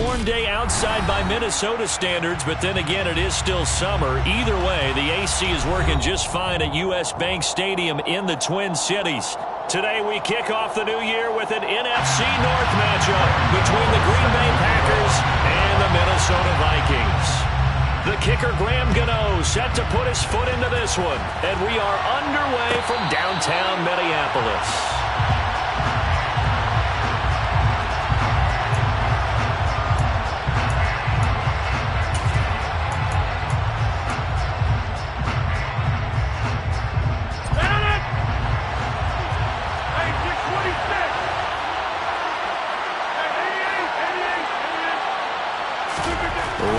warm day outside by Minnesota standards, but then again, it is still summer. Either way, the AC is working just fine at U.S. Bank Stadium in the Twin Cities. Today, we kick off the new year with an NFC North matchup between the Green Bay Packers and the Minnesota Vikings. The kicker, Graham Gano, set to put his foot into this one, and we are underway from downtown Minneapolis.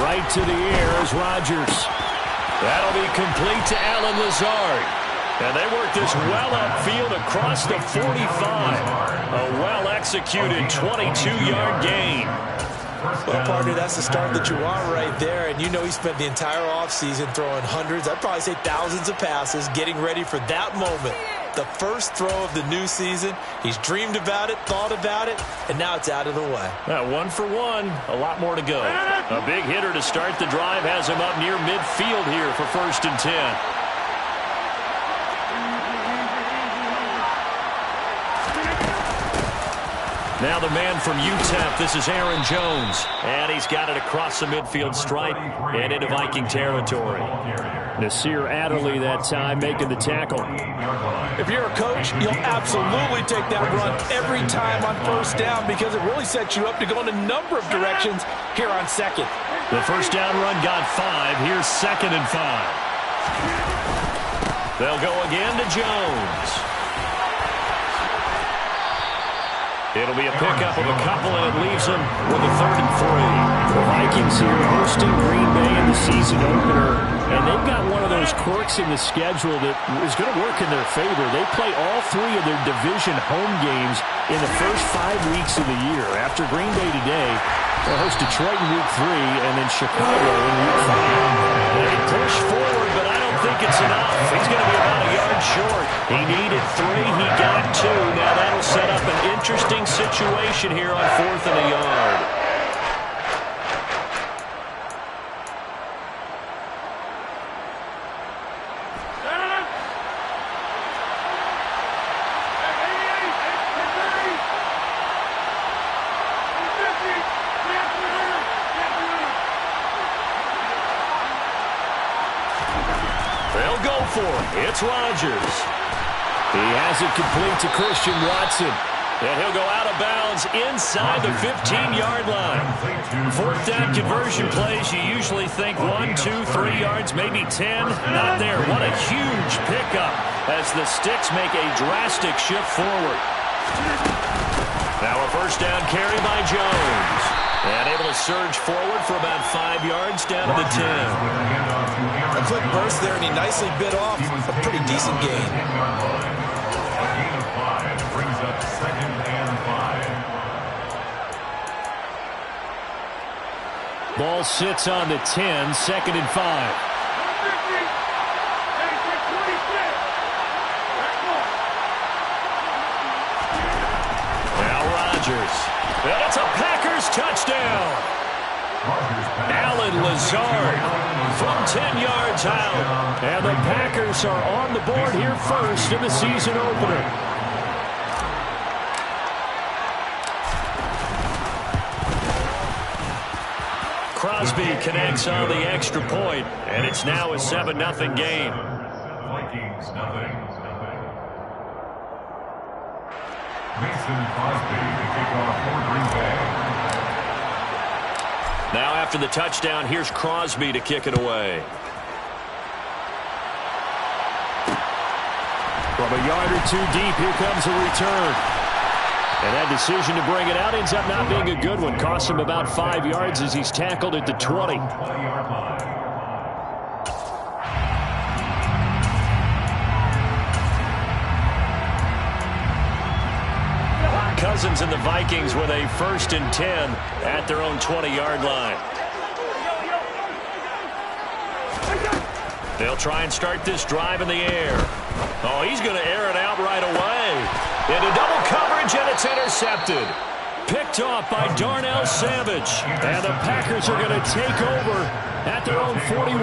Right to the air is Rodgers. That'll be complete to Allen Lazard. And they work this well upfield across the 45. A well-executed 22-yard gain. Well, partner, that's the start that you want right there. And you know he spent the entire offseason throwing hundreds, I'd probably say thousands of passes, getting ready for that moment. The first throw of the new season. He's dreamed about it, thought about it, and now it's out of the way. 1 for 1. A lot more to go. A big hitter to start the drive has him up near midfield here for 1st and 10. Now the man from UTEP, this is Aaron Jones. And he's got it across the midfield stripe and into Viking territory. Nasir Adderley that time making the tackle. If you're a coach, you'll absolutely take that run every time on 1st down because it really sets you up to go in a number of directions here on 2nd. The 1st down run got 5. Here's 2nd and 5. They'll go again to Jones. It'll be a pickup of a couple, and it leaves them with a 3rd and 3. The Vikings here hosting Green Bay in the season opener, and they've got one of those quirks in the schedule that is going to work in their favor. They play all 3 of their division home games in the first 5 weeks of the year. After Green Bay today, they'll host Detroit in Week 3 and then Chicago in Week 5. They push forward, but I don't think it's enough. He's going to be about a yard short. He needed 3. He got 2. Now that'll set up an interesting situation here on 4th and a yard. They'll go for it. It's Rodgers. He has it complete to Christian Watson. And he'll go out of bounds inside the 15-yard line. 4th down conversion plays, you usually think 1, 2, 3 yards, maybe 10. Not there. What a huge pickup as the Sticks make a drastic shift forward. Now a 1st down carry by Jones. And able to surge forward for about 5 yards down to the 10. A quick burst there, and he nicely bit off a pretty decent gain. Brings up 2nd and 5. Ball sits on the 10, 2nd and 5. Now Rodgers. And it's a Packers touchdown. Allen Lazard from 10 yards out. And the Packers are on the board here first in the season opener. Crosby connects on the extra point, and it's now a 7-0 game. Vikings, nothing. Mason Crosby to kick off for Green Bay. Now after the touchdown, here's Crosby to kick it away. From a yard or 2 deep, here comes a return. And that decision to bring it out ends up not being a good one. Cost him about 5 yards as he's tackled at the 20. Cousins and the Vikings with a 1st and 10 at their own 20-yard line. They'll try and start this drive in the air. Oh, he's going to air it out right away. Into double coverage, and it's intercepted. Picked off by Darnell Savage. And the Packers are going to take over at their own 41.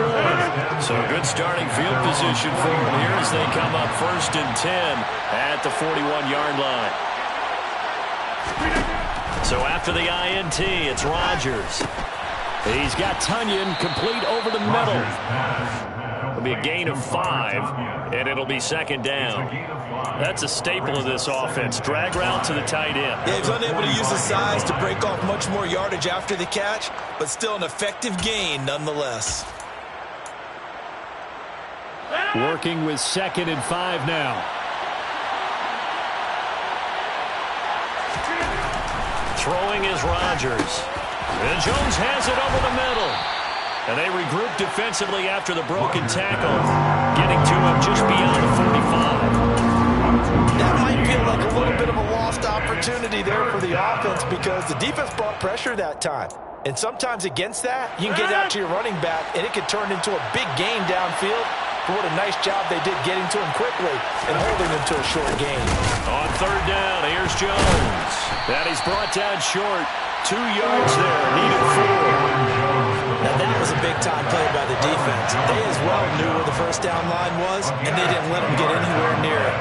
So a good starting field position for them here as they come up 1st and 10 at the 41-yard line. So after the INT, it's Rodgers. He's got Tunyon complete over the middle. It'll be a gain of 5, and it'll be 2nd down. That's a staple of this offense. Drag route to the tight end. Yeah, he's unable to use his size to break off much more yardage after the catch, but still an effective gain nonetheless. Working with 2nd and 5 now. Throwing is Rodgers. And Jones has it over the middle. And they regroup defensively after the broken tackle, getting to him just beyond the 45. That might feel like a little bit of a lost opportunity there for the offense because the defense brought pressure that time. And sometimes against that, you can get out to your running back, and it could turn into a big gain downfield. But what a nice job they did getting to him quickly and holding him to a short gain. On 3rd down, here's Jones. And he's brought down short. 2 yards there, needed 4. Now that was a big-time play by the defense. They as well knew where the 1st down line was, and they didn't let him get anywhere near it.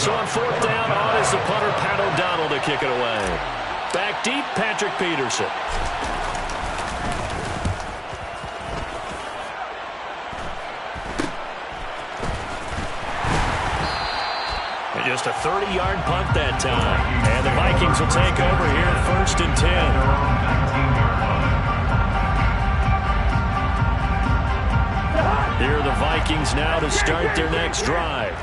So on 4th down, on is the punter, Pat O'Donnell, to kick it away. Back deep, Patrick Peterson. Just a 30-yard punt that time. And the Vikings will take over here at 1st and 10. Here are the Vikings now to start their next drive.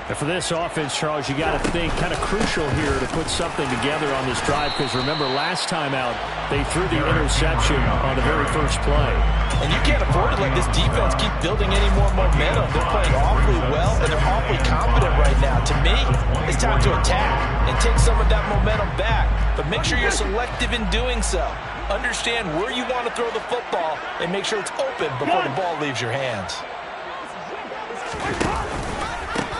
And for this offense, Charles, you got to think kind of crucial here to put something together on this drive because remember last time out they threw the interception on the very first play. And you can't afford to let this defense keep building any more momentum. They're playing awfully well, and they're awfully confident right now. To me, it's time to attack and take some of that momentum back. But make sure you're selective in doing so. Understand where you want to throw the football and make sure it's open before the ball leaves your hands.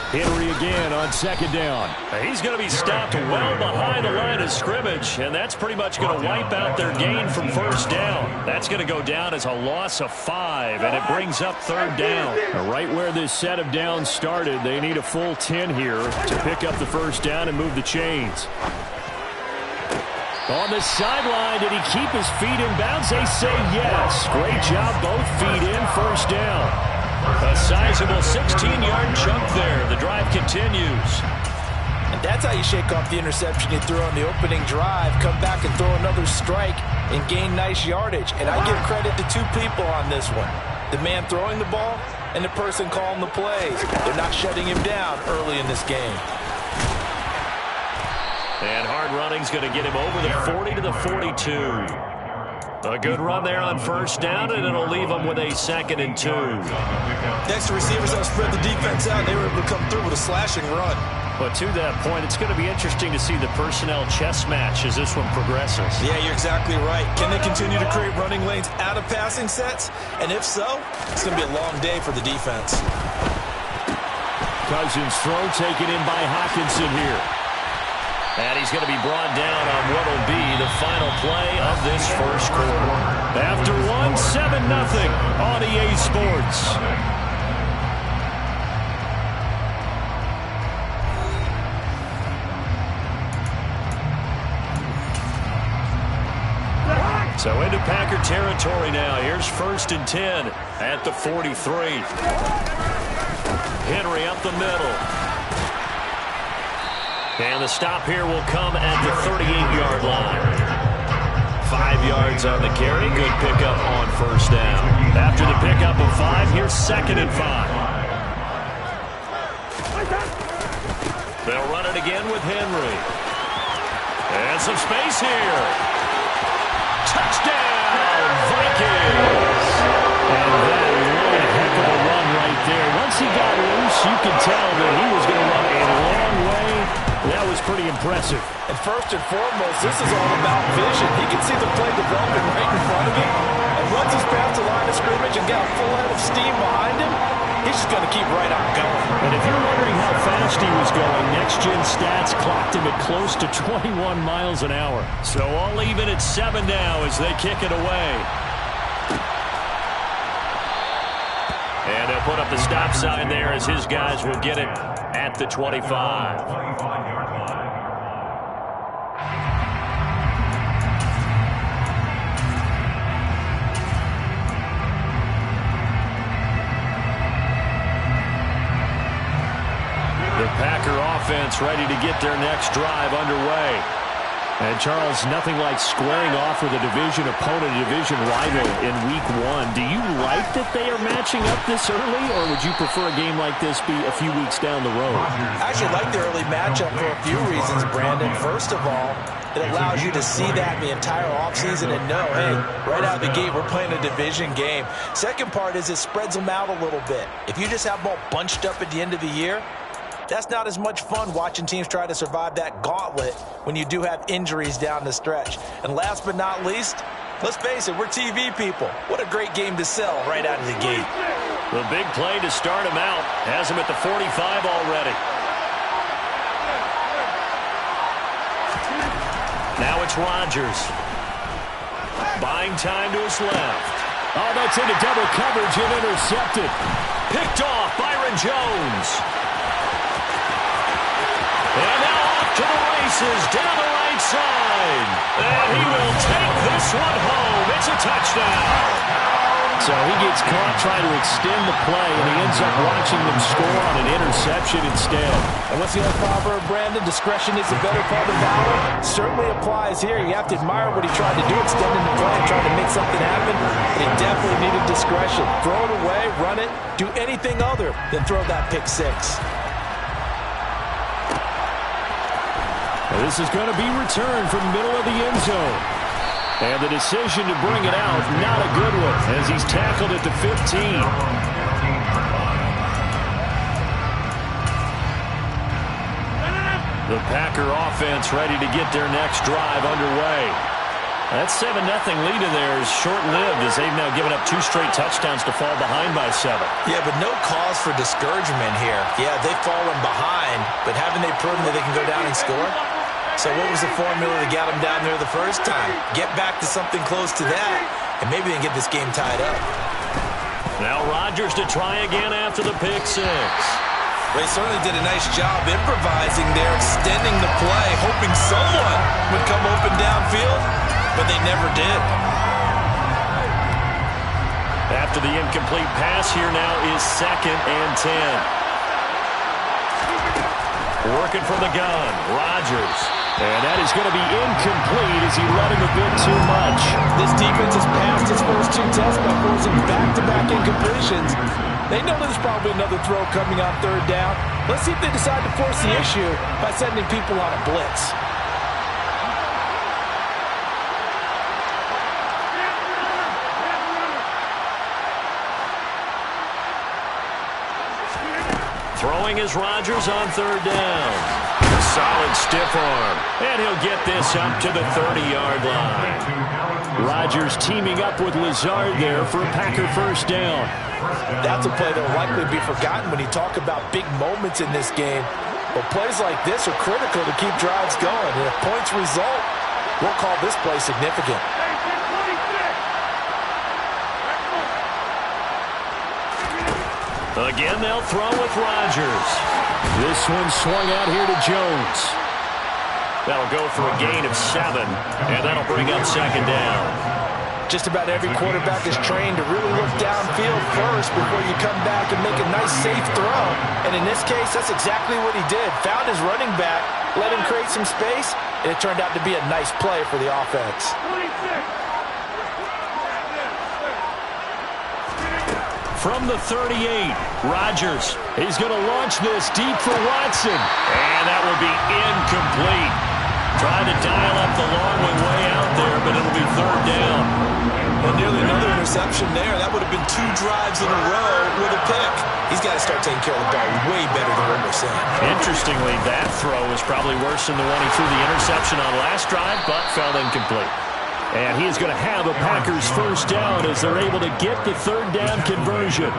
Henry again on 2nd down. He's going to be stopped well behind the line of scrimmage, and that's pretty much going to wipe out their gain from 1st down. That's going to go down as a loss of 5, and it brings up 3rd down. Right where this set of downs started, they need a full 10 here to pick up the 1st down and move the chains. On the sideline, did he keep his feet in bounds? They say yes. Great job, both feet in, 1st down. A sizable 16-yard chunk there. The drive continues. And that's how you shake off the interception you threw on the opening drive. Come back and throw another strike and gain nice yardage. And I give credit to 2 people on this one. The man throwing the ball and the person calling the plays. They're not shutting him down early in this game. And hard running's going to get him over the 40 to the 42. A good run there on 1st down, and it'll leave them with a 2nd and 2. Next, the receivers have spread the defense out. They were able to come through with a slashing run. But to that point, it's going to be interesting to see the personnel chess match as this one progresses. Yeah, you're exactly right. Can they continue to create running lanes out of passing sets? And if so, it's going to be a long day for the defense. Cousins' throw taken in by Hawkinson here. And he's going to be brought down on what will be the final play of this 1st quarter. After 1, 7-0 on EA Sports. So into Packer territory now. Here's 1st and 10 at the 43. Henry up the middle. And the stop here will come at the 38-yard line. 5 yards on the carry. Good pickup on 1st down. After the pickup of 5, here's 2nd and 5. They'll run it again with Henry. And some space here. Touchdown, Vikings! And that one heck of a run right there. Once he got loose, you could tell that he was going to run a long way. That was was pretty impressive. And first and foremost, this is all about vision. He can see the play developing right in front of him. And once he's past the line of scrimmage and got a full head of steam behind him, he's just going to keep right on going. And if you're wondering how fast he was going, next-gen stats clocked him at close to 21 miles an hour. So I'll leave it at 7 now as they kick it away. And they'll put up the stop sign there as his guys will get it at the 25. The Packer offense ready to get their next drive underway. And, Charles, nothing like squaring off with a division opponent, a division rival in Week 1. Do you like that they are matching up this early, or would you prefer a game like this be a few weeks down the road? I actually like the early matchup for a few reasons, Brandon. First of all, it allows you to see that the entire offseason and know, hey, right out of the gate, we're playing a division game. Second part is it spreads them out a little bit. If you just have them all bunched up at the end of the year, that's not as much fun watching teams try to survive that gauntlet when you do have injuries down the stretch. And last but not least, let's face it, we're TV people. What a great game to sell right out of the gate. The big play to start him out has him at the 45 already. Now it's Rodgers. Buying time to his left. Oh, that's into double coverage and intercepted. Picked off Byron Jones. And now off to the races down the right side. And he will take this one home. It's a touchdown. So he gets caught trying to extend the play, and he ends up watching them score on an interception instead. And what's the old proverb, Brandon? Discretion is the better part of valor. Certainly applies here. You have to admire what he tried to do, extending the play, trying to make something happen. But he definitely needed discretion. Throw it away, run it, do anything other than throw that pick six. Well, this is going to be returned from the middle of the end zone. And the decision to bring it out, not a good one, as he's tackled at the 15. The Packer offense ready to get their next drive underway. That 7-0 lead in there is short-lived as they've now given up 2 straight touchdowns to fall behind by 7. Yeah, but no cause for discouragement here. Yeah, they've fallen behind, but haven't they proven that they can go down and score? So what was the formula that got them down there the first time? Get back to something close to that, and maybe they can get this game tied up. Now Rodgers to try again after the pick six. They certainly did a nice job improvising there, extending the play, hoping someone would come open downfield, but they never did. After the incomplete pass, here now is 2nd and 10. Working from the gun, Rodgers. And that is going to be incomplete as he let him a bit too much. This defense has passed its first 2 tests by forcing back-to-back incompletions. They know there's probably another throw coming on 3rd down. Let's see if they decide to force the issue by sending people on a blitz. Throwing is Rodgers on 3rd down. Solid stiff arm. And he'll get this up to the 30-yard line. Rodgers teaming up with Lazard there for a Packer 1st down. That's a play that will likely be forgotten when you talk about big moments in this game. But plays like this are critical to keep drives going. And if points result, we'll call this play significant. Again, they'll throw with Rodgers. This one swung out here to Jones. That'll go for a gain of 7, and that'll bring up 2nd down. Just about every quarterback is trained to really look downfield first before you come back and make a nice, safe throw. And in this case, that's exactly what he did. Found his running back, let him create some space, and it turned out to be a nice play for the offense. From the 38, Rodgers. He's going to launch this deep for Watson. And that will be incomplete. Trying to dial up the long one way out there, but it'll be 3rd down. And nearly another interception there. That would have been 2 drives in a row with a pick. He's he's got to start taking care of the ball way better than what we're seeing. Interestingly, that throw was probably worse than the one he threw the interception on last drive, but fell incomplete. And he is going to have a Packers first down as they're able to get the third down conversion.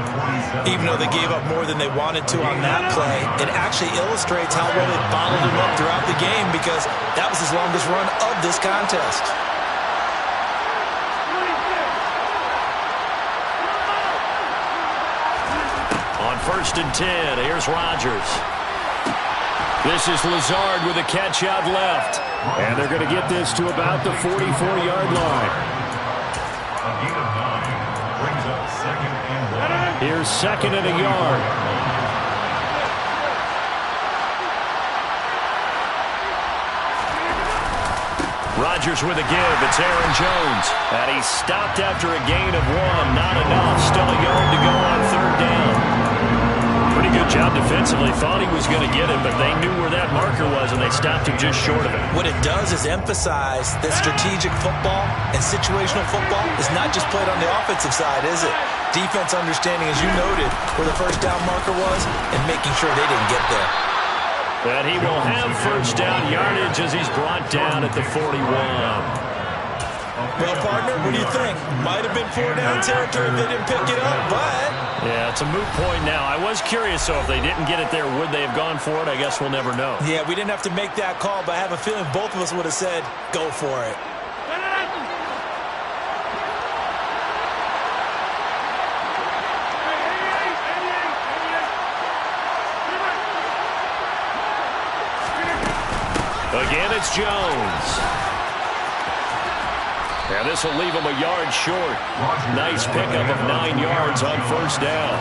Even though they gave up more than they wanted to on that play, it actually illustrates how well they bottled him up throughout the game because that was his longest run of this contest. On 1st and 10, here's Rodgers. This is Lazard with a catch out left. And they're going to get this to about the 44-yard line. A gain of 9 brings up 2nd and 1. Here's 2nd and a yard. Rodgers with a give. It's Aaron Jones. And he's stopped after a gain of 1. Not enough. Still a yard to go on 3rd down. Pretty good job defensively. Thought he was going to get it, but they knew where that marker was, and they stopped him just short of it. What it does is emphasize that strategic football and situational football is not just played on the offensive side, is it? Defense understanding, as you noted, where the first down marker was and making sure they didn't get there. But he will have first down yardage as he's brought down at the 41. Well, partner, what do you think? Might have been 4-down territory if they didn't pick it up, but... Yeah, it's a moot point now. I was curious, so if they didn't get it there, would they have gone for it? I guess we'll never know. Yeah, we didn't have to make that call, but I have a feeling both of us would have said, go for it. Again, it's Jones. And this will leave him a yard short. Nice pickup of 9 yards on first down.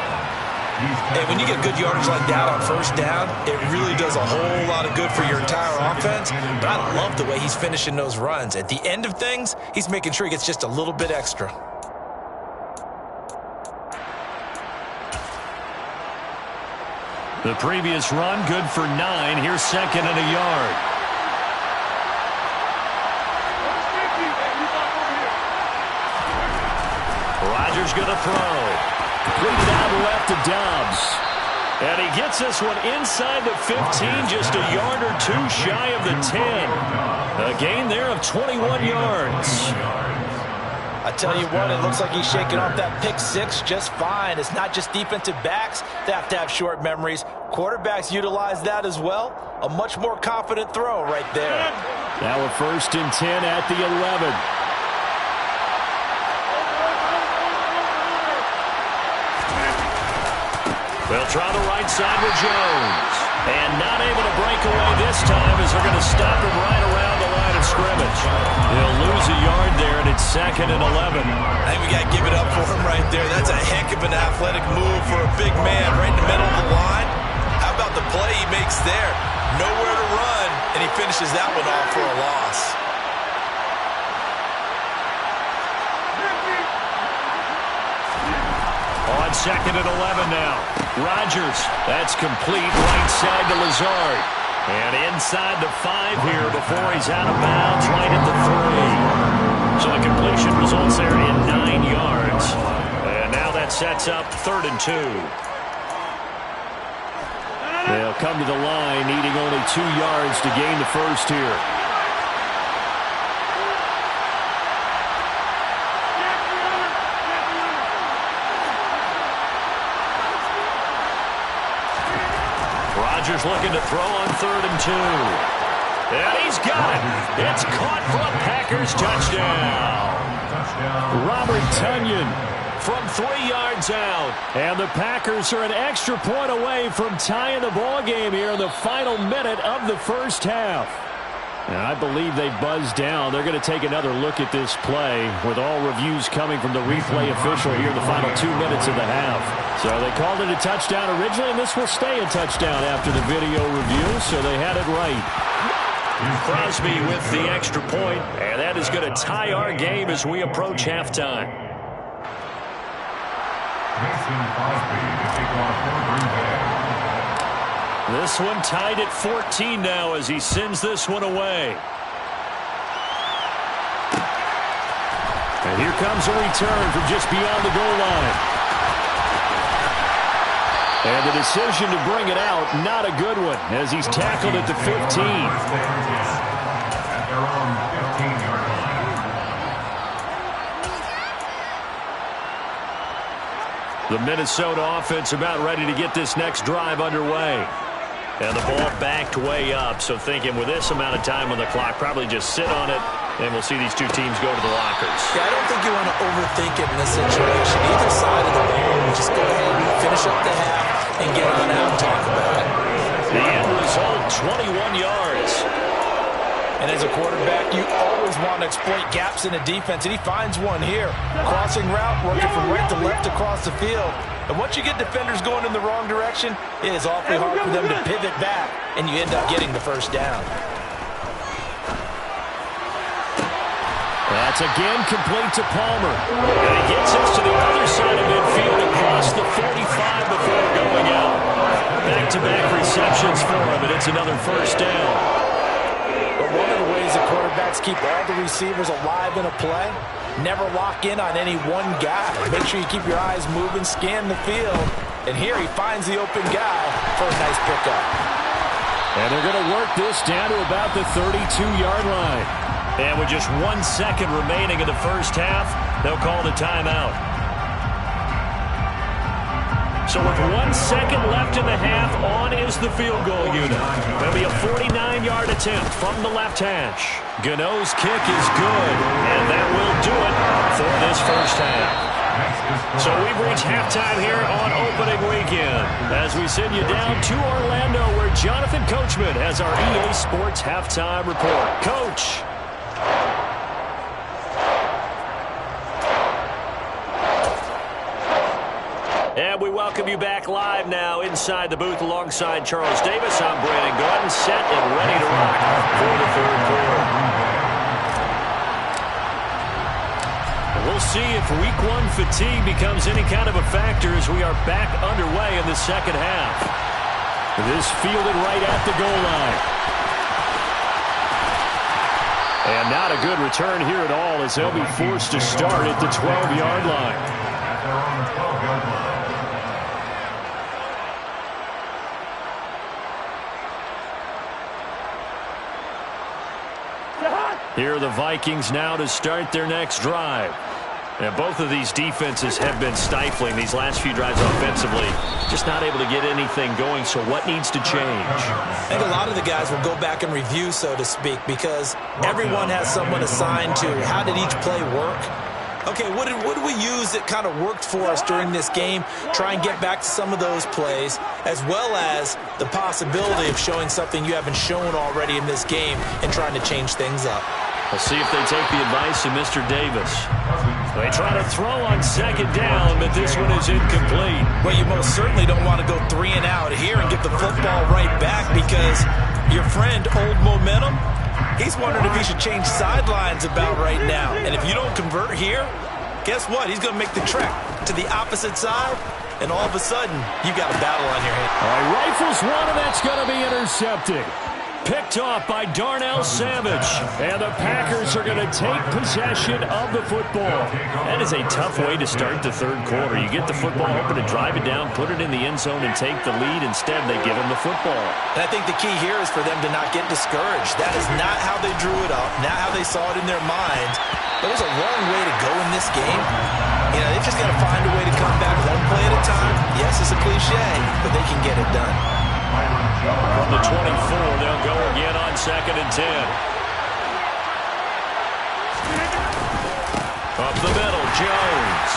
Hey, when you get good yardage like that on first down, it really does a whole lot of good for your entire offense. But I love the way he's finishing those runs. At the end of things, he's making sure he gets just a little bit extra. The previous run, good for 9. Here's 2nd and a yard. Rodgers going to throw. Completed out left to Dobbs. And he gets this one inside the 15, just a yard or 2 shy of the 10. A gain there of 21 yards. I tell you what, it looks like he's shaking off that pick 6 just fine. It's not just defensive backs that have to have short memories. Quarterbacks utilize that as well. A much more confident throw right there. Now a 1st and 10 at the 11. They'll try the right side with Jones. And not able to break away this time as they're going to stop him right around the line of scrimmage. He'll lose a yard there, and it's 2nd and 11. I think we got to give it up for him right there. That's a heck of an athletic move for a big man right in the middle of the line. How about the play he makes there? Nowhere to run, and he finishes that one off for a loss. On 2nd and 11 now. Rodgers, that's complete right side to Lazard. And inside the 5 here before he's out of bounds right at the 3. So the completion results there in 9 yards. And now that sets up 3rd and 2. They'll come to the line needing only 2 yards to gain the first here. Rodgers looking to throw on 3rd and 2. And he's got it. It's caught for a Packers touchdown. Robert Tonyan from 3 yards out. And the Packers are an extra point away from tying the ball game here in the final minute of the first half. And I believe they buzzed down. They're going to take another look at this play with all reviews coming from the replay official here in the final 2 minutes of the half. So they called it a touchdown originally, and this will stay a touchdown after the video review, so they had it right. Crosby with the extra point, and that is going to tie our game as we approach halftime. This one tied at 14 now as he sends this one away. And here comes a return from just beyond the goal line. And the decision to bring it out, not a good one, as he's tackled at the 15. At their own 15-yard line. The Minnesota offense about ready to get this next drive underway. And the ball backed way up, so thinking with this amount of time on the clock, probably just sit on it, and we'll see these two teams go to the lockers. Yeah, I don't think you want to overthink it in this situation. Either side of the ball, just go ahead and finish up the half and get on out and talk about it. The end result, 21 yards. And as a quarterback, you always want to exploit gaps in the defense, and he finds one here. Crossing route, working from right to left across the field. And once you get defenders going in the wrong direction, it is awfully hard for them to pivot back, and you end up getting the first down. That's again complete to Palmer. And he gets us to the other side of midfield across the 45 before going out. Back-to-back receptions for him, and it's another first down. But one of the ways that quarterbacks keep all the receivers alive in a play, never lock in on any one guy. Make sure you keep your eyes moving, scan the field. And here he finds the open guy for a nice pickup. And they're going to work this down to about the 32-yard line. And with just 1 second remaining in the first half, they'll call the timeout. So with 1 second left in the half, on is the field goal unit. There'll be a 49-yard attempt from the left hash. Gano's kick is good, and that will do it for this first half. So we've reached halftime here on opening weekend as we send you down to Orlando where Jonathan Coachman has our EA Sports halftime report. Coach. And we welcome you back live now inside the booth alongside Charles Davis. I'm Brandon Gordon, set and ready to rock for the third quarter. And we'll see if week one fatigue becomes any kind of a factor as we are back underway in the second half. This fielded right at the goal line. And not a good return here at all as they'll be forced to start at the 12-yard line. At their own 12-yard line. Here are the Vikings now to start their next drive. And both of these defenses have been stifling these last few drives offensively. Just not able to get anything going, so what needs to change? I think a lot of the guys will go back and review, so to speak, because everyone has someone assigned to how did each play work. Okay, what did we use that kind of worked for us during this game? Try and get back to some of those plays, as well as the possibility of showing something you haven't shown already in this game and trying to change things up. We'll see if they take the advice of Mr. Davis. They try to throw on second down, but this one is incomplete. Well, you most certainly don't want to go 3 and out here and get the football right back because your friend, Old Momentum, he's wondering if he should change sidelines about right now. And if you don't convert here, guess what? He's going to make the trek to the opposite side, and all of a sudden, you got a battle on your hands. All right, rifles one, and that's going to be intercepted. Picked off by Darnell Savage. And the Packers are going to take possession of the football. That is a tough way to start the third quarter. You get the football, hoping to drive it down, put it in the end zone, and take the lead. Instead, they give them the football. And I think the key here is for them to not get discouraged. That is not how they drew it up, not how they saw it in their minds. There was a wrong way to go in this game. You know, they've just got to find a way to come back one play at a time. Yes, it's a cliche, but they can get it done. From the 24, they'll go again on 2nd and 10. Up the middle, Jones.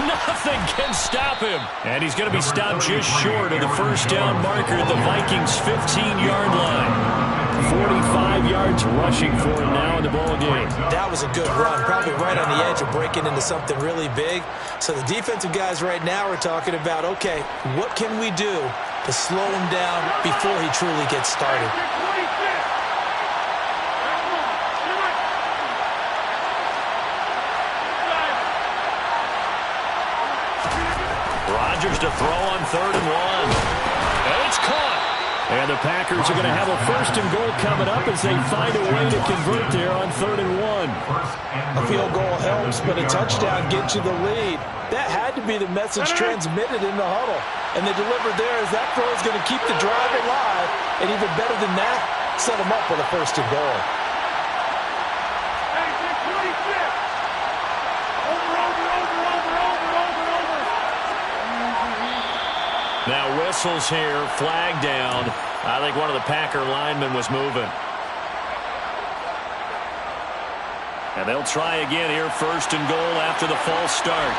Nothing can stop him. And he's going to be stopped just short of the first down marker at the Vikings' 15-yard line. 45 yards rushing for him now in the ball game. That was a good run, probably right on the edge of breaking into something really big. So the defensive guys right now are talking about, okay, what can we do to slow him down before he truly gets started? Rodgers to throw on 3rd and 1. And it's caught. And the Packers are going to have a 1st and goal coming up as they find a way to convert there on 3rd and 1. A field goal helps, but a touchdown gets you the lead. That had to be the message transmitted in the huddle. And they delivered there as that throw is going to keep the drive alive. And even better than that, set them up with a 1st and goal. Now whistles here, flag down. I think one of the Packer linemen was moving. And they'll try again here, 1st and goal after the false start.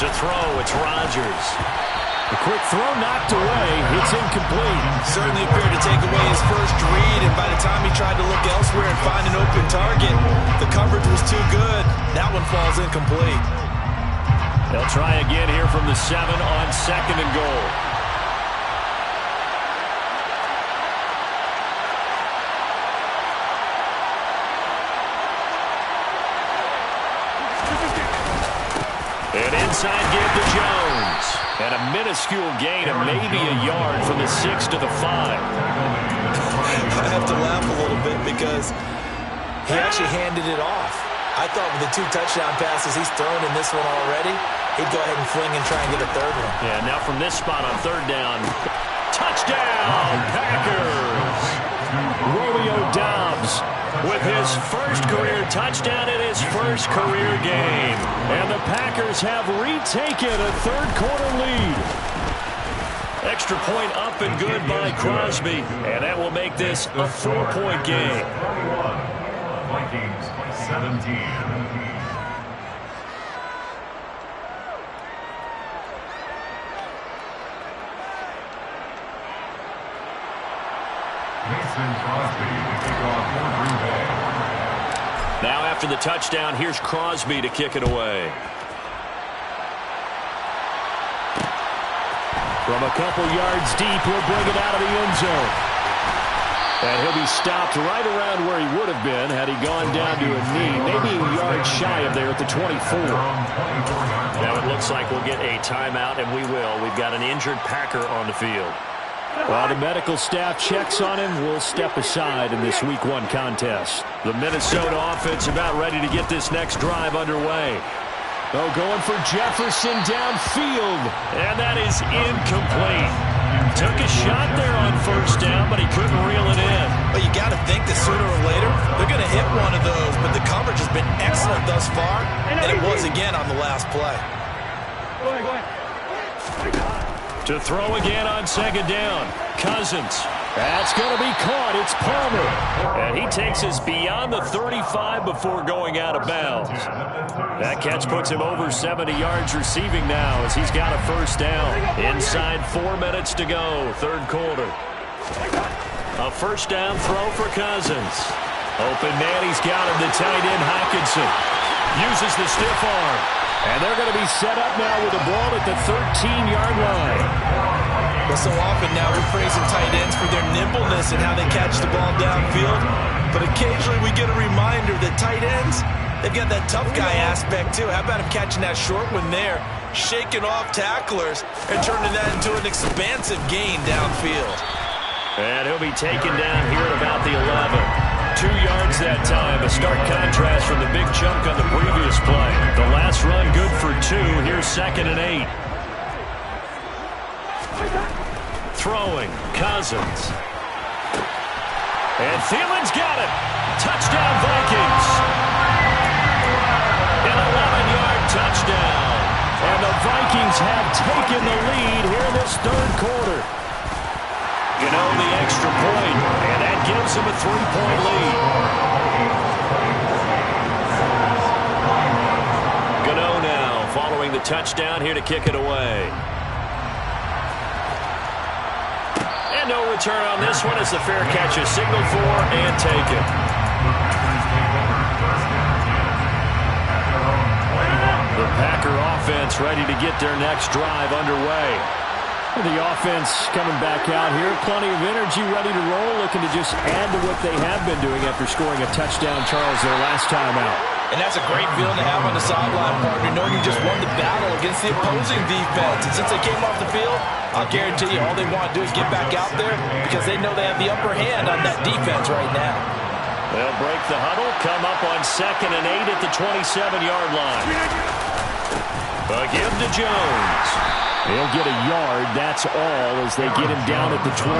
To throw, it's Rodgers. A quick throw knocked away. It's incomplete. Certainly appeared to take away his first read, and by the time he tried to look elsewhere and find an open target, the coverage was too good. That one falls incomplete. They'll try again here from the 7 on 2nd and goal. An inside give to Jones. And a minuscule gain of maybe a yard from the 6 to the 5. I have to laugh a little bit because he actually handed it off. I thought with the 2 touchdown passes he's thrown in this one already, he'd go ahead and fling and try and get a 3rd one. Yeah, now from this spot on 3rd down, touchdown, Packers! Romeo Doubs with his first career touchdown in his first career game. And the Packers have retaken a 3rd quarter lead. Extra point up and good by Crosby, and that will make this a 4-point game. Vikings 17. Now after the touchdown, here's Crosby to kick it away. From a couple yards deep, he'll bring it out of the end zone. And he'll be stopped right around where he would have been had he gone down to a knee, maybe a yard shy of there at the 24. Now it looks like we'll get a timeout, and we will. We've got an injured Packer on the field. While the medical staff checks on him, we'll step aside in this Week 1 contest. The Minnesota offense about ready to get this next drive underway. Oh, going for Jefferson downfield, and that is incomplete. Took a shot there on 1st down, but he couldn't reel it in. But you got to think that sooner or later, they're going to hit one of those, but the coverage has been excellent thus far, and it was again on the last play. Go ahead. To throw again on 2nd down. Cousins. That's going to be caught. It's Palmer. And he takes us beyond the 35 before going out of bounds. That catch puts him over 70 yards receiving now as he's got a 1st down. Inside 4 minutes to go, 3rd quarter. A 1st down throw for Cousins. Open man, he's got him. The tight end, Hockenson. Uses the stiff arm. And they're going to be set up now with the ball at the 13-yard line. Well, so often now we're praising tight ends for their nimbleness and how they catch the ball downfield. But occasionally we get a reminder that tight ends, they've got that tough guy aspect too. How about him catching that short one there, shaking off tacklers, and turning that into an expansive gain downfield. And he'll be taken down here at about the 11. 2 yards that time, a stark contrast from the big chunk on the previous play. The last run good for 2. Here's 2nd and 8. Throwing, Cousins. And Thielen's got it. Touchdown, Vikings. An 11-yard touchdown. And the Vikings have taken the lead here in this 3rd quarter. You know, the extra point, and that gives them a 3-point lead. Gano now following the touchdown here to kick it away. And no return on this one as the fair catch is signaled for and taken. The Packer offense ready to get their next drive underway. The offense coming back out here, plenty of energy, ready to roll, looking to just add to what they have been doing after scoring a touchdown, Charles, their last time out. And that's a great feeling to have on the sideline, partner, knowing you just won the battle against the opposing defense. And since they came off the field, I'll guarantee you all they want to do is get back out there because they know they have the upper hand on that defense right now. They'll break the huddle, come up on 2nd and 8 at the 27-yard line. A give to Jones. He'll get a yard, that's all, as they get him down at the 28.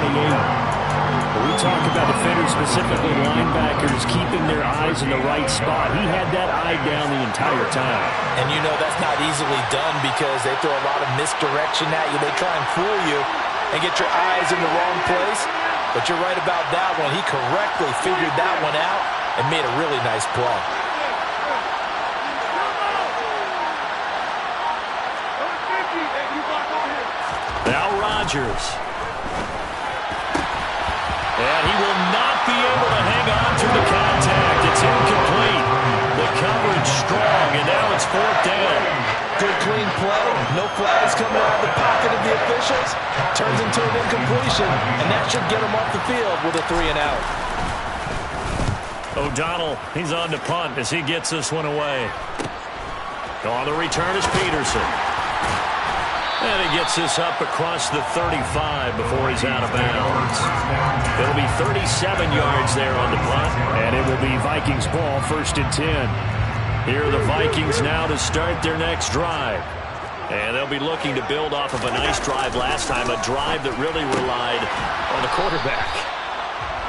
We talk about defenders, specifically linebackers, keeping their eyes in the right spot. He had that eye down the entire time. And you know that's not easily done because they throw a lot of misdirection at you. They try and fool you and get your eyes in the wrong place. But you're right about that one. He correctly figured that one out and made a really nice play. Now Rodgers. And he will not be able to hang on through the contact. It's incomplete. The coverage strong, and now it's 4th down. Good clean play. No flags coming out of the pocket of the officials. Turns into an incompletion, and that should get him off the field with a 3 and out. O'Donnell, he's on to punt as he gets this one away. On the return is Peterson. And he gets this up across the 35 before he's out of bounds. It'll be 37 yards there on the punt, and it will be Vikings ball, 1st and 10. Here are the Vikings now to start their next drive. And they'll be looking to build off of a nice drive last time, a drive that really relied on the quarterback.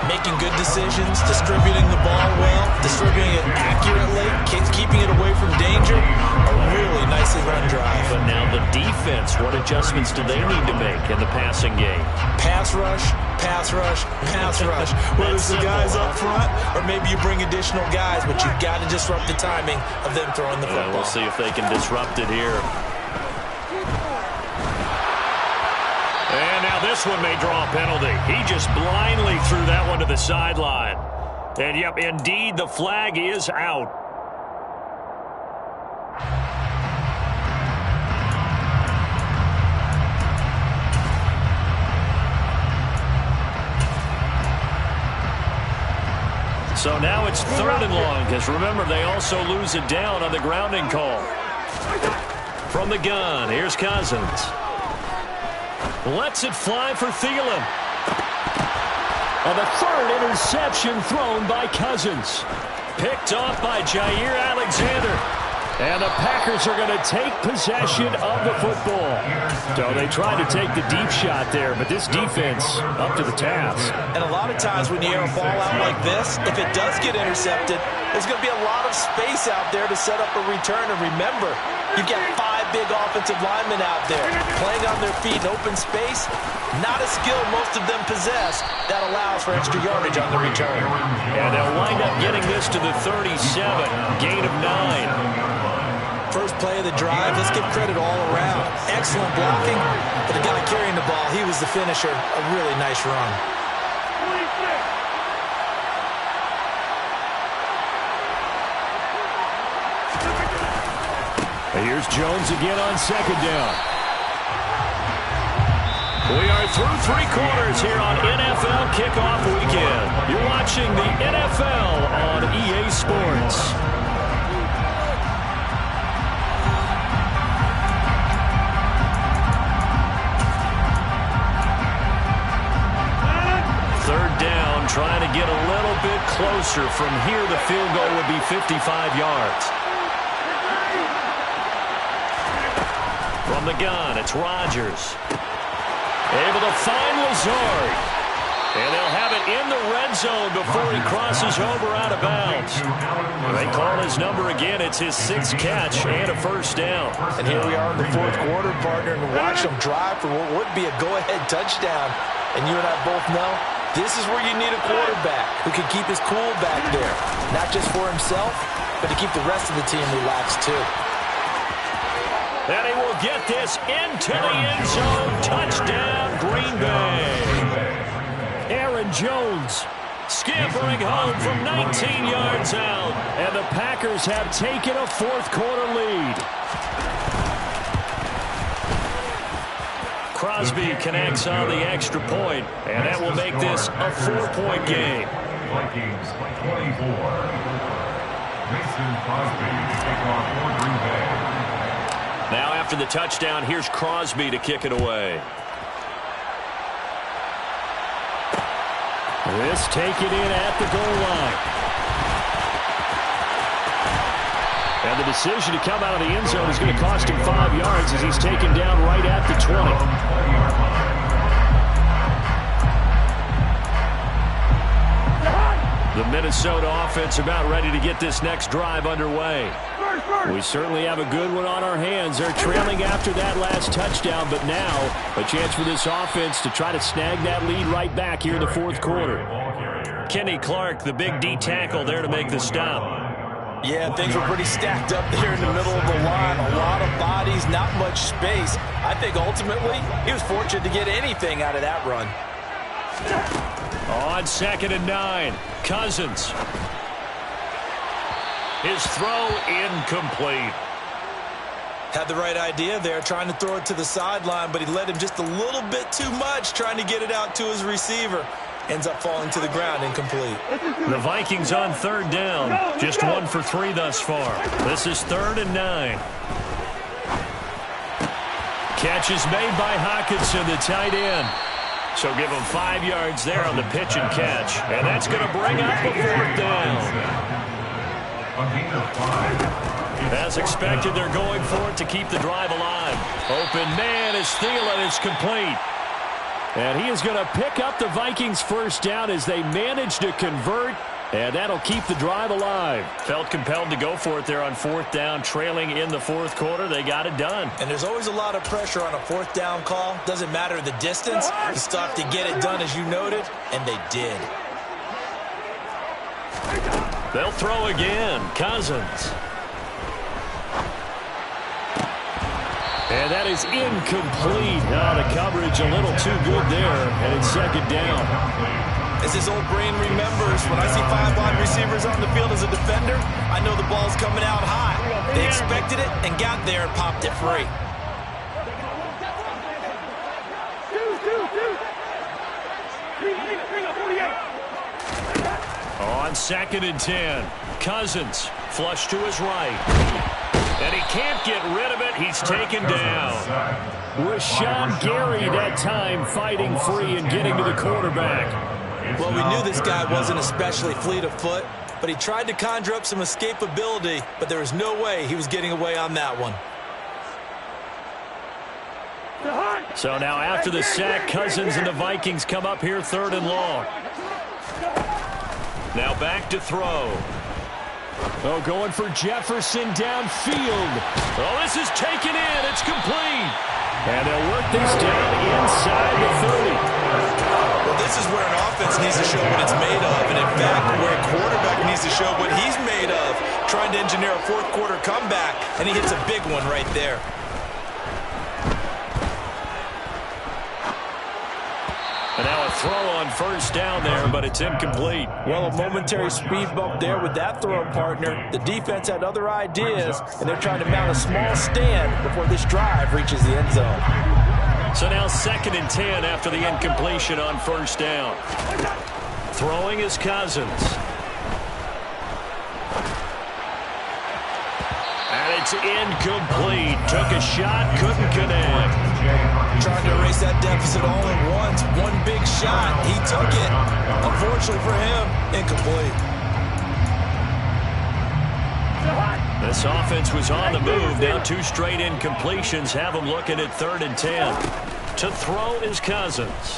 Making good decisions, distributing the ball well, distributing it accurately, keeping it away from danger. A really nicely run drive. But now the defense, what adjustments do they need to make in the passing game? Pass rush, pass rush, pass rush. Whether it's the guys up front or maybe you bring additional guys, but you've got to disrupt the timing of them throwing the football. We'll see if they can disrupt it here. And now this one may draw a penalty. He just blindly threw that one to the sideline. And, yep, indeed, the flag is out. So now it's 3rd and long, because remember, they also lose it down on the grounding call. From the gun, here's Cousins. Lets it fly for Thielen. And the 3rd interception thrown by Cousins. Picked off by Jair Alexander. And the Packers are going to take possession of the football. So they tried to take the deep shot there, but this defense up to the task. And a lot of times when you air a ball out like this, if it does get intercepted, there's going to be a lot of space out there to set up a return. And remember, you've got 5 big offensive linemen out there playing on their feet in open space. Not a skill most of them possess that allows for extra yardage on the return. And they'll wind up getting this to the 37, gain of 9. First play of the drive, let's give credit all around. Excellent blocking, but the guy carrying the ball, he was the finisher. A really nice run. Here's Jones again on 2nd down. We are through 3 quarters here on NFL Kickoff Weekend. You're watching the NFL on EA Sports. Trying to get a little bit closer. From here, the field goal would be 55 yards. From the gun, it's Rodgers. Able to find Lazard. And they'll have it in the red zone before he crosses over out of bounds. They call his number again. It's his 6th catch and a 1st down. And here we are in the 4th quarter, partner, and watch them drive for what would be a go-ahead touchdown. And you and I both know this is where you need a quarterback who can keep his cool back there. Not just for himself, but to keep the rest of the team relaxed too. And he will get this into the end zone. Touchdown, Green Bay. Aaron Jones scampering home from 19 yards out. And the Packers have taken a 4th quarter lead. Crosby connects on the extra point, and that will make this a 4-point game. Vikings by 24. Mason Crosby to kick off for Green Bay. Now after the touchdown, here's Crosby to kick it away. This taken in at the goal line. And the decision to come out of the end zone is going to cost him 5 yards as he's taken down right at the 20. The Minnesota offense about ready to get this next drive underway. We certainly have a good one on our hands. They're trailing after that last touchdown, but now a chance for this offense to try to snag that lead right back here in the fourth quarter. Kenny Clark, the big D tackle there to make the stop. Yeah, things were pretty stacked up there in the middle of the line. A lot of bodies, not much space. I think ultimately he was fortunate to get anything out of that run. On 2nd and 9, Cousins. His throw incomplete. Had the right idea there, trying to throw it to the sideline, but he led him just a little bit too much, trying to get it out to his receiver. Ends up falling to the ground, incomplete. The Vikings on 3rd down. Just 1 for 3 thus far. This is 3rd and 9. Catch is made by Hockenson, the tight end. So give him 5 yards there on the pitch and catch. And that's going to bring up a 4th down. As expected, they're going for it to keep the drive alive. Open man is Thielen. It's complete. And he is going to pick up the Vikings' 1st down as they manage to convert. And that'll keep the drive alive. Felt compelled to go for it there on 4th down, trailing in the 4th quarter. They got it done. And there's always a lot of pressure on a 4th down call. Doesn't matter the distance. You stop to get it done, as you noted, and they did. They'll throw again. Cousins. And that is incomplete. Now the coverage a little too good there, and it's 2nd down. As his old brain remembers, when I see 5 wide receivers on the field as a defender, I know the ball's coming out high. They expected it and got there and popped it free. On 2nd and 10, Cousins flush to his right. And he can't get rid of it. He's taken down. Rashawn Gary that time fighting free and getting to the quarterback. Well, we knew this guy wasn't especially fleet of foot, but he tried to conjure up some escapability, but there was no way he was getting away on that one. So now after the sack, Cousins and the Vikings come up here 3rd and long. Now back to throw. Oh, going for Jefferson downfield. Oh, this is taken in. It's complete. And they'll work this down inside the 30. Well, this is where an offense needs to show what it's made of. And, in fact, where a quarterback needs to show what he's made of, trying to engineer a 4th quarter comeback, and he hits a big one right there. And now a throw on 1st down there, but it's incomplete. Well, a momentary speed bump there with that throw partner. The defense had other ideas, and they're trying to mount a small stand before this drive reaches the end zone. So now 2nd and 10 after the incompletion on 1st down. Throwing is Cousins. And it's incomplete. Took a shot, couldn't connect. Trying to erase that deficit all at once. One big shot. He took it. Unfortunately for him, incomplete. This offense was on the move. Now 2 straight incompletions have them looking at 3rd and 10. To throw is Cousins.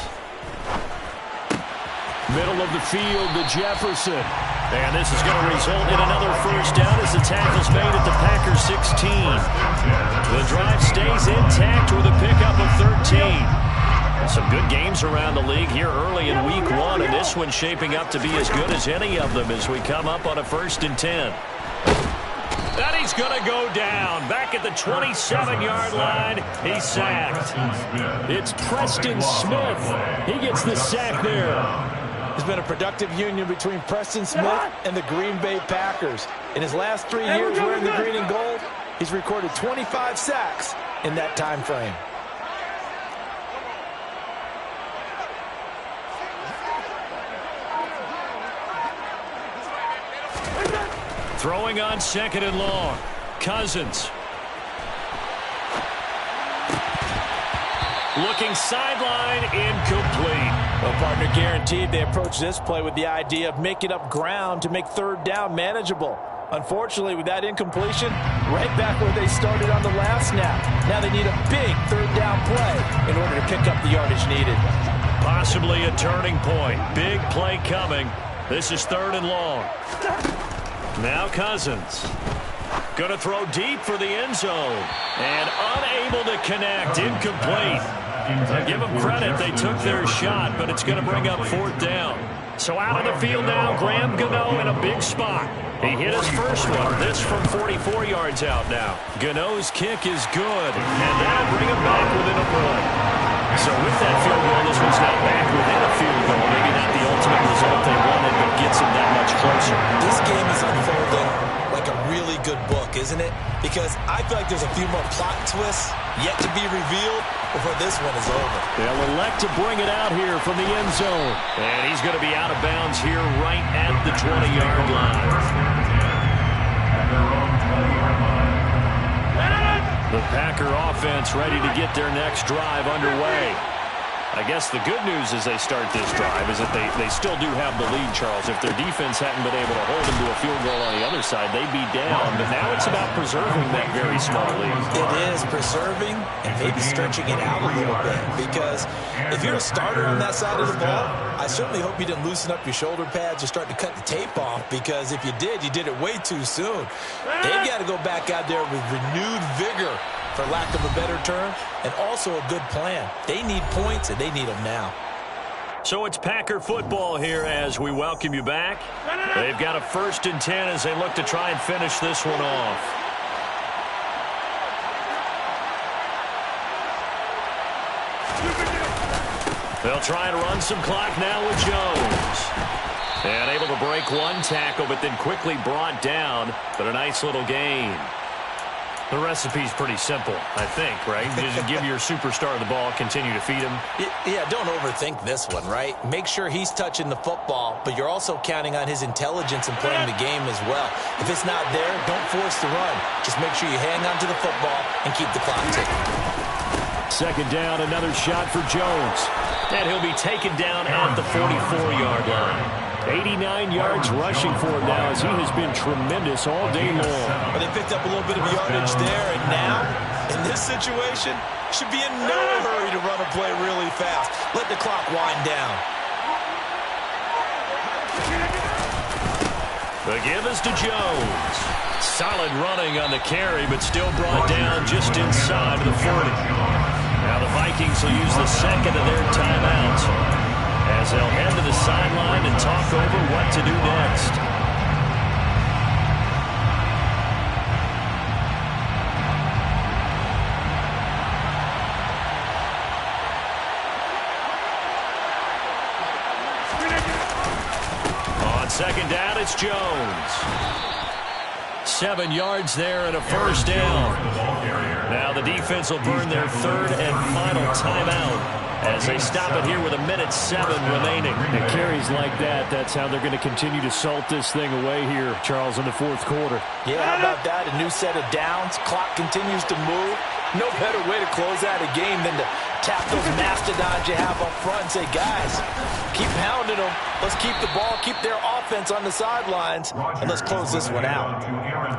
Middle of the field to Jefferson. And this is going to result in another 1st down as the tackle's made at the Packers 16. The drive stays intact with a pickup of 13. Some good games around the league here early in week 1, and this one's shaping up to be as good as any of them as we come up on a 1st and 10. And he's going to go down. Back at the 27-yard line, he's sacked. It's Preston Smith. He gets the sack there. There's been a productive union between Preston Smith and the Green Bay Packers. In his last 3 years wearing the green and gold, he's recorded 25 sacks in that time frame. Throwing on 2nd and long. Cousins. Looking sideline, incomplete. Well, partner, guaranteed they approach this play with the idea of making up ground to make 3rd down manageable. Unfortunately, with that incompletion, right back where they started on the last snap. Now they need a big 3rd down play in order to pick up the yardage needed. Possibly a turning point. Big play coming. This is 3rd and long. Now Cousins. Going to throw deep for the end zone. And unable to connect. Incomplete. Give them credit. They took their shot, but it's going to bring up 4th down. So out on the field now, Graham Gano in a big spot. He hit his first one. This from 44 yards out now. Gano's kick is good, and that'll bring him back within a point. So with that field goal, this one's now back within a field goal. Maybe not the ultimate result they wanted, but gets him that much closer. This game is unfolding like a really good book, isn't it? Because I feel like there's a few more plot twists yet to be revealed before this one is over. They'll elect to bring it out here from the end zone. And he's going to be out of bounds here right at the 20-yard line. The Packer offense ready to get their next drive underway. I guess the good news as they start this drive is that they still do have the lead, Charles. If their defense hadn't been able to hold them to a field goal on the other side, they'd be down. But now it's about preserving that very small lead. It is preserving and maybe stretching it out a little bit. Because if you're a starter on that side of the ball, I certainly hope you didn't loosen up your shoulder pads or start to cut the tape off. Because if you did it way too soon. They've got to go back out there with renewed vigor, for lack of a better term, and also a good plan. They need points, and they need them now. So it's Packer football here as we welcome you back. They've got a 1st and 10 as they look to try and finish this one off. They'll try and run some clock now with Jones. And able to break one tackle, but then quickly brought down. But a nice little gain. The recipe's pretty simple, I think, right? Just give your superstar the ball, continue to feed him. Yeah, don't overthink this one, right? Make sure he's touching the football, but you're also counting on his intelligence in playing the game as well. If it's not there, don't force the run. Just make sure you hang on to the football and keep the clock ticking. 2nd down, another shot for Jones. And he'll be taken down at the 44-yard line. 89 yards rushing for him now as he has been tremendous all day long. Well, they picked up a little bit of yardage there, and now, in this situation, should be in no hurry to run a play really fast. Let the clock wind down. The give is to Jones. Solid running on the carry, but still brought down just inside of the 40. Now the Vikings will use the 2nd of their timeouts as they'll head to the sideline and talk over what to do next. On 2nd down, it's Jones. 7 yards there and a 1st down. Now the defense will burn their 3rd and final timeout as they stop it here with 1:07 remaining. And carries like that, that's how they're going to continue to salt this thing away here, Charles, in the 4th quarter. Yeah, how about that? A new set of downs. Clock continues to move. No better way to close out a game than to tap those mastodons you have up front and say, guys, keep pounding them. Let's keep the ball, keep their offense on the sidelines, and let's close this one out.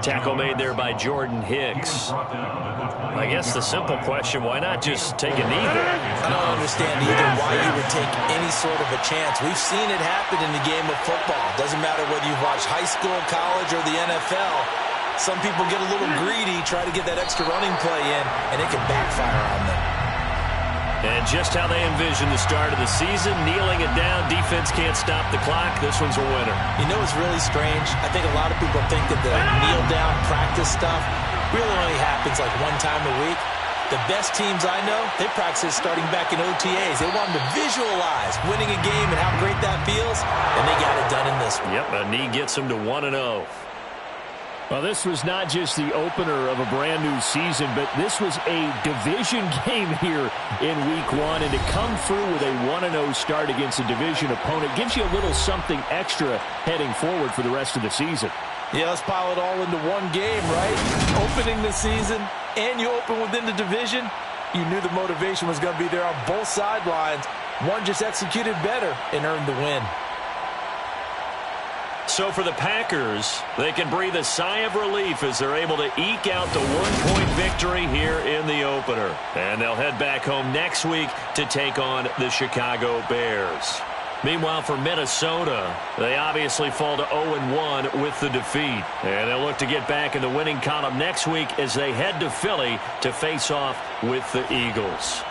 Tackle made there by Jordan Hicks. I guess the simple question, why not just take a knee there? I don't understand either why you would take any sort of a chance. We've seen it happen in the game of football. Doesn't matter whether you've watched high school, college, or the NFL. Some people get a little greedy, try to get that extra running play in, and it can backfire on them. And just how they envision the start of the season, kneeling it down, defense can't stop the clock. This one's a winner. You know what's really strange? I think a lot of people think that the kneel-down practice stuff really only happens like one time a week. The best teams I know, they practice starting back in OTAs. They want them to visualize winning a game and how great that feels, and they got it done in this one. Yep, a knee gets them to 1-0. Well, this was not just the opener of a brand-new season, but this was a division game here in Week 1. And to come through with a 1-0 start against a division opponent gives you a little something extra heading forward for the rest of the season. Yeah, let's pile it all into one game, right? Opening the season, and you open within the division. You knew the motivation was going to be there on both sidelines. One just executed better and earned the win. So for the Packers, they can breathe a sigh of relief as they're able to eke out the one-point victory here in the opener. And they'll head back home next week to take on the Chicago Bears. Meanwhile, for Minnesota, they obviously fall to 0-1 with the defeat. And they'll look to get back in the winning column next week as they head to Philly to face off with the Eagles.